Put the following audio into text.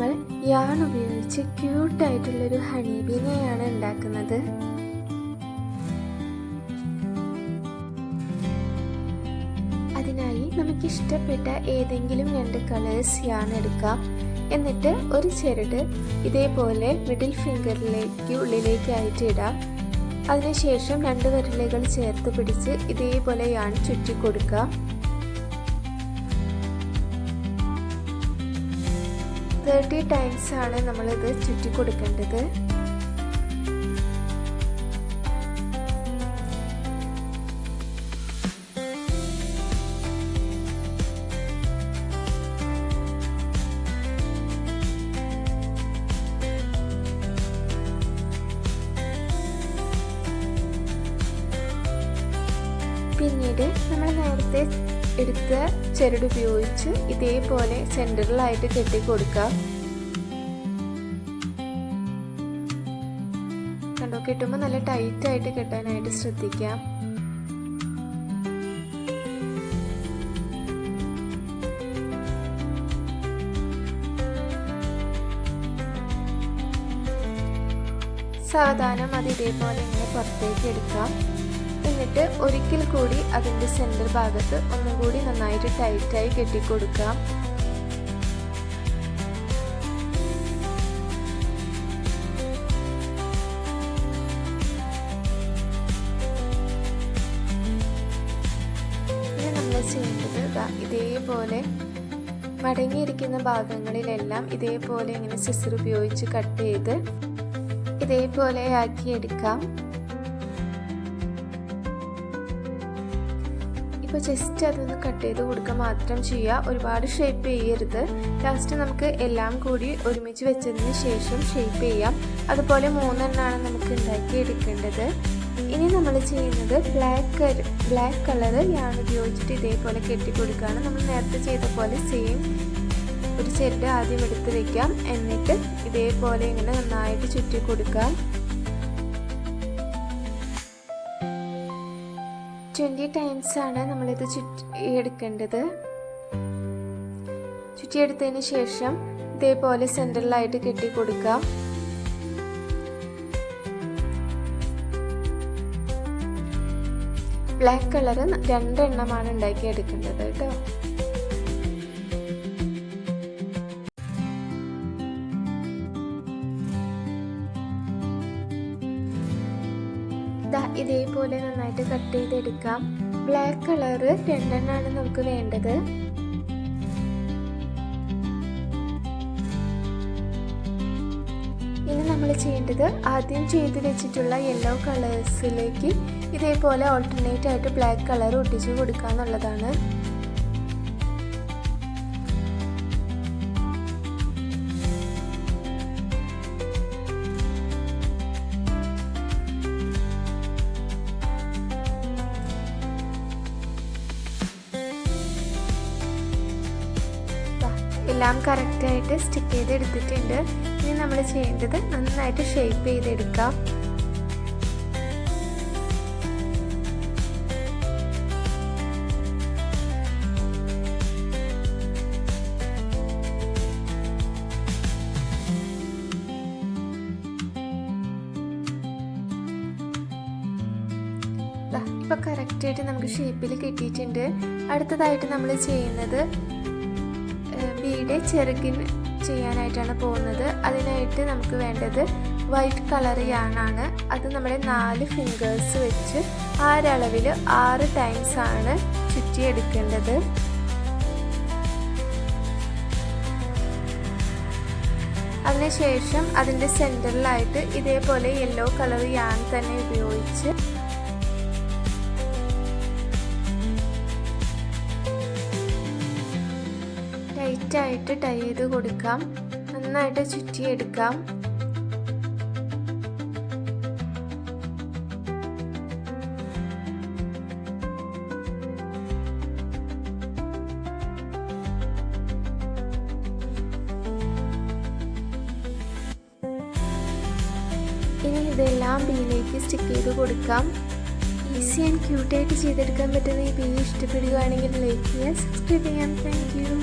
നമ്മൾ യാൺ ഉപയോഗിച്ച് ക്യൂട്ടായിട്ടുള്ളൊരു ഹണി ബീനെയാണ് ഉണ്ടാക്കുന്നത്. അതിനായി നമുക്ക് ഇഷ്ടപ്പെട്ട ഏതെങ്കിലും 2 കളേഴ്സ് യാൺ എടുക്കാം. എന്നിട്ട് ഒരു ചരട് ഇതേപോലെ മിഡിൽ ഫിംഗറിലേക്ക് ഉള്ളിലേക്കായിട്ട് ഇടാം. അതിനുശേഷം 2 വിരലുകൾ ചേർത്ത് പിടിച്ച് ഇതേപോലെ യാൺ ചുറ്റി കൊടുക്കാം. 30 ടൈംസ് ആണ് നമ്മളിത് ചുറ്റി കൊടുക്കേണ്ടത്. പിന്നീട് നമ്മൾ നേരത്തെ എടുത്ത ചരട് ഉപയോഗിച്ച് ഇതേപോലെ സെൻറ്ററിലായിട്ട് കെട്ടിക്കൊടുക്കാം. കണ്ടോ, കെട്ടുമ്പോൾ നല്ല ടൈറ്റായിട്ട് കെട്ടാനായിട്ട് ശ്രദ്ധിക്കാം. സാവധാനം അത് ഇതേപോലെ ഇങ്ങനെ പുറത്തേക്ക് എടുക്കാം. എന്നിട്ട് ഒരിക്കൽ കൂടി അതിൻ്റെ സെൻറ്റർ ഭാഗത്ത് ഒന്നുകൂടി നന്നായിട്ട് ടൈറ്റായി കെട്ടിക്കൊടുക്കാം. ഇനി നമ്മൾ ചെയ്യേണ്ടത് ഇതേപോലെ മടങ്ങിയിരിക്കുന്ന ഭാഗങ്ങളിലെല്ലാം ഇതേപോലെ ഇങ്ങനെ സിസർ ഉപയോഗിച്ച് കട്ട് ചെയ്ത് ഇതേപോലെ ആക്കിയെടുക്കാം. ഇപ്പോൾ ജസ്റ്റ് അതൊന്ന് കട്ട് ചെയ്ത് കൊടുക്കുക മാത്രം ചെയ്യുക. ഒരുപാട് ഷേപ്പ് ചെയ്യരുത്. ലാസ്റ്റ് നമുക്ക് എല്ലാം കൂടി ഒരുമിച്ച് വെച്ചതിന് ശേഷം ഷേപ്പ് ചെയ്യാം. അതുപോലെ 3 എണ്ണമാണ് നമുക്ക് ഉണ്ടാക്കിയെടുക്കേണ്ടത്. ഇനി നമ്മൾ ചെയ്യുന്നത് ബ്ലാക്ക് കളർ യാൺ ഉപയോഗിച്ചിട്ട് ഇതേപോലെ കെട്ടിക്കൊടുക്കുകയാണ്. നമ്മൾ നേരത്തെ ചെയ്ത പോലെ സെയിം ഒരു ചരട് ആദ്യം എടുത്ത് വയ്ക്കാം. എന്നിട്ട് ഇതേപോലെ ഇങ്ങനെ നന്നായിട്ട് ചുറ്റി കൊടുക്കാം. 20 ടൈംസ് ആണ് നമ്മളിത് ചുറ്റിയെടുക്കേണ്ടത്. ചുറ്റിയെടുത്തതിന് ശേഷം ഇതേപോലെ സെൻറ്ററിലായിട്ട് കെട്ടിക്കൊടുക്കാം. ബ്ലാക്ക് കളർ 2 എണ്ണമാണ് ഉണ്ടാക്കിയെടുക്കേണ്ടത് കേട്ടോ. ഇതേപോലെ നന്നായിട്ട് കട്ട് ചെയ്തെടുക്കാം. ബ്ലാക്ക് കളർ 2 എണ്ണമാണ് നമുക്ക് വേണ്ടത്. ഇനി നമ്മൾ ചെയ്യേണ്ടത് ആദ്യം ചെയ്ത് വെച്ചിട്ടുള്ള യെല്ലോ കളേഴ്സിലേക്ക് ഇതേപോലെ ഓൾട്ടർനേറ്റ് ആയിട്ട് ബ്ലാക്ക് കളർ ഒട്ടിച്ചു കൊടുക്കുക എന്നുള്ളതാണ്. എല്ലാം കറക്റ്റായിട്ട് സ്റ്റിക്ക് ചെയ്തെടുത്തിട്ടുണ്ട്. ഇനി നമ്മൾ ചെയ്യേണ്ടത് നന്നായിട്ട് ഷേപ്പ് ചെയ്തെടുക്കാം. ഇപ്പോൾ കറക്റ്റായിട്ട് നമുക്ക് ഷേപ്പിൽ കിട്ടിയിട്ടുണ്ട്. അടുത്തതായിട്ട് നമ്മൾ ചെയ്യുന്നത് ബീയുടെ ചിറകിന് ചെയ്യാനായിട്ടാണ് പോകുന്നത്. അതിനായിട്ട് നമുക്ക് വേണ്ടത് വൈറ്റ് കളർ യാണാണ്. അത് നമ്മുടെ 4 ഫിംഗേഴ്സ് വെച്ച് ആ ഒരളവിൽ 6 ടൈംസ് ആണ് ചുറ്റിയെടുക്കേണ്ടത്. അതിനുശേഷം അതിൻ്റെ സെൻറ്ററിലായിട്ട് ഇതേപോലെ യെല്ലോ കളർ യാൺ തന്നെ ഉപയോഗിച്ച് ടൈറ്റായിട്ട് ടൈ ചെയ്ത് കൊടുക്കാം. നന്നായിട്ട് ചുറ്റിയെടുക്കാം. ഇനി ഇതെല്ലാം ബീയിലേക്ക് സ്റ്റിക്ക് ചെയ്ത് കൊടുക്കാം. ഈസി ആൻഡ് ക്യൂട്ടായിട്ട് ചെയ്തെടുക്കാൻ പറ്റുന്ന ഈ ബീ ഇഷ്ടപ്പെടുകയാണെങ്കിൽ ലൈക്ക് ചെയ്യുക, സബ്സ്ക്രൈബ് ചെയ്യാം. Thank you.